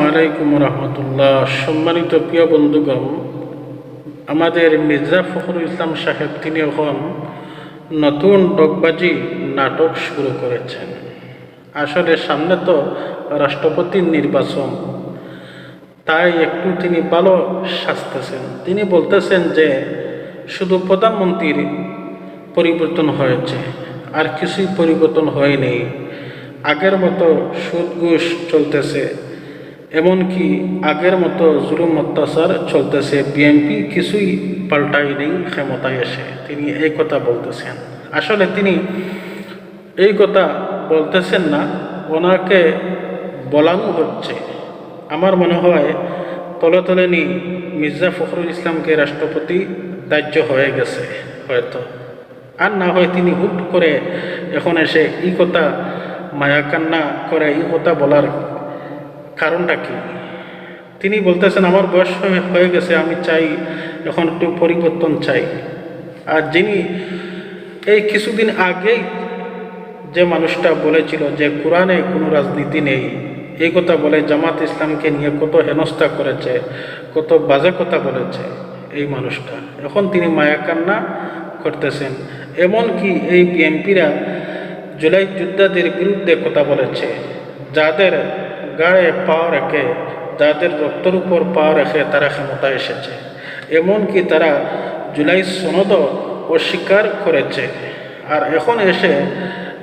আলাইকুম রহমতুল্লাহ। সম্মানিত প্রিয় বন্ধুগণ, আমাদের মির্জা ফখরুল ইসলাম সাহেব তিনি এখন নতুন ডগবাজি নাটক শুরু করেছেন। আসলে সামনে তো রাষ্ট্রপতির নির্বাচন, তাই একটু তিনি ভালো সাজতেছেন। তিনি বলতেছেন যে শুধু প্রধানমন্ত্রীর পরিবর্তন হয়েছে, আর কিছুই পরিবর্তন হয়নি। আগের মতো সুদ ঘুষ চলতেছে, এমনকি আগের মতো জুলুম অত্যাচার চলতেছে। বিএনপি কিছুই পাল্টাই নেই ক্ষমতায় এসে, তিনি এই কথা বলতেছেন। আসলে তিনি এই কথা বলতেছেন না, ওনাকে বলানো হচ্ছে। আমার মনে হয় তলে তলে নি মির্জা ফখরুল ইসলামকে রাষ্ট্রপতি দাহ্য হয়ে গেছে হয়তো, আর না হয় তিনি হুট করে এখন এসে এই কথা মায়াকান্না করে এই কথা বলার কারণটা কি। তিনি বলতেছেন আমার বয়স হয়ে গেছে, আমি চাই এখন একটু পরিবর্তন চাই। আর যিনি এই কিছুদিন আগেই যে মানুষটা বলেছিল যে কোরআনে কোনো রাজনীতি নেই, এই কথা বলে জামাত ইসলামকে নিয়ে কত হেনস্থা করেছে, কত বাজে কথা বলেছে এই মানুষটা, এখন তিনি মায়াকান্না করতেছেন। এমনকি এই বিএনপিরা জুলাই যোদ্ধাদের বিরুদ্ধে কথা বলেছে, যাদের গায়ে পা রেখে, যাদের রক্তের উপর পা রেখে তারা ক্ষমতায় এসেছে। এমনকি তারা জুলাই সনদও অস্বীকার করেছে। আর এখন এসে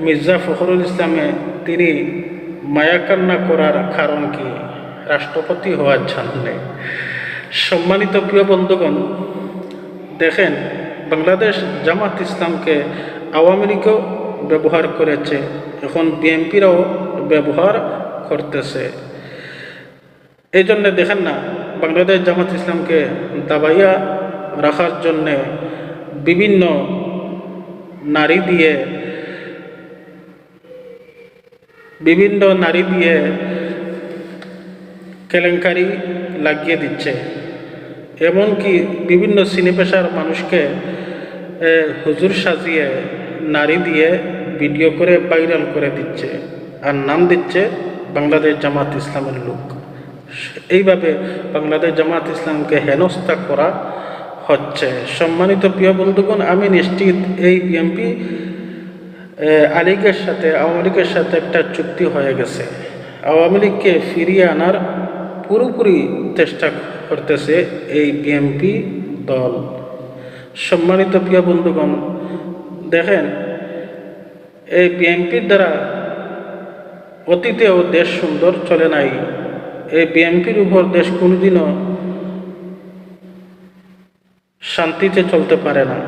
মির্জা ফখরুল ইসলামে তিনি মায়াকান্না করার কারণ কি? রাষ্ট্রপতি হওয়ার জন্যে। সম্মানিত প্রিয় বন্ধুগণ, দেখেন বাংলাদেশ জামাত ইসলামকে আওয়ামী লীগও ব্যবহার করেছে, এখন বিএনপিরাও ব্যবহার করতেছে। এই জন্যে দেখেন না, বাংলাদেশ জামাত ইসলামকে দাবাইয়া রাখার জন্যে বিভিন্ন নারী দিয়ে কেলেঙ্কারি লাগিয়ে দিচ্ছে। এমনকি বিভিন্ন সিনেপেশার মানুষকে হুজুর সাজিয়ে নারী দিয়ে ভিডিও করে ভাইরাল করে দিচ্ছে, আর নাম দিচ্ছে বাংলাদেশ জামাত ইসলামের লোক। এইভাবে বাংলাদেশ জামাত ইসলামকে হেনস্থা করা হচ্ছে। সম্মানিত প্রিয় বন্ধুগণ, আমি নিশ্চিত এই বিএনপি আওয়ামী লীগের সাথে একটা চুক্তি হয়ে গেছে। আওয়ামী লীগকে ফিরিয়ে আনার পুরোপুরি চেষ্টা করতেছে এই বিএনপি দল। সম্মানিত প্রিয় বন্ধুগণ, দেখেন এই বিএনপির দ্বারা অতীতেও দেশ সুন্দর চলে নাই। এই বিএনপির উপর দেশ কোনোদিনও শান্তিতে চলতে পারে না।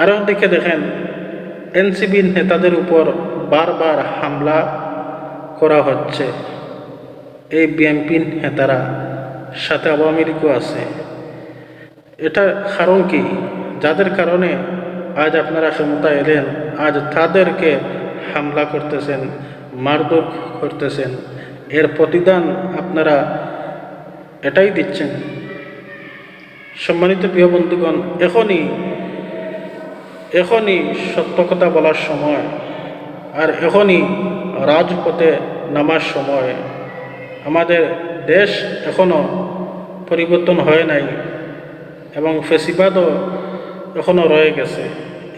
আরও দিকে দেখেন এনসিপি নেতাদের উপর বারবার হামলা করা হচ্ছে। এই বিএনপি নেতারা সাথে আওয়ামী লীগও আছে। এটা কারণ কি? যাদের কারণে আজ আপনারা ক্ষমতা এলেন, আজ তাদেরকে হামলা করতেছেন, মারধর করতেছেন। এর প্রতিদান আপনারা এটাই দিচ্ছেন। সম্মানিত প্রিয় বন্ধুগণ, এখনই সত্য কথা বলার সময়, আর এখনই রাজপথে নামার সময়। আমাদের দেশ এখনও পরিবর্তন হয় নাই এবং ফ্যাসিবাদও এখনও রয়ে গেছে।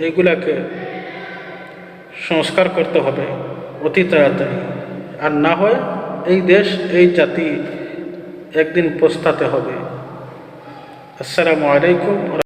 এইগুলাকে সংস্কার করতে হবে অতি তাড়াতাড়ি, আর না হয় এই দেশ, এই জাতি একদিন পস্তাতে হবে। আসসালামু আলাইকুম।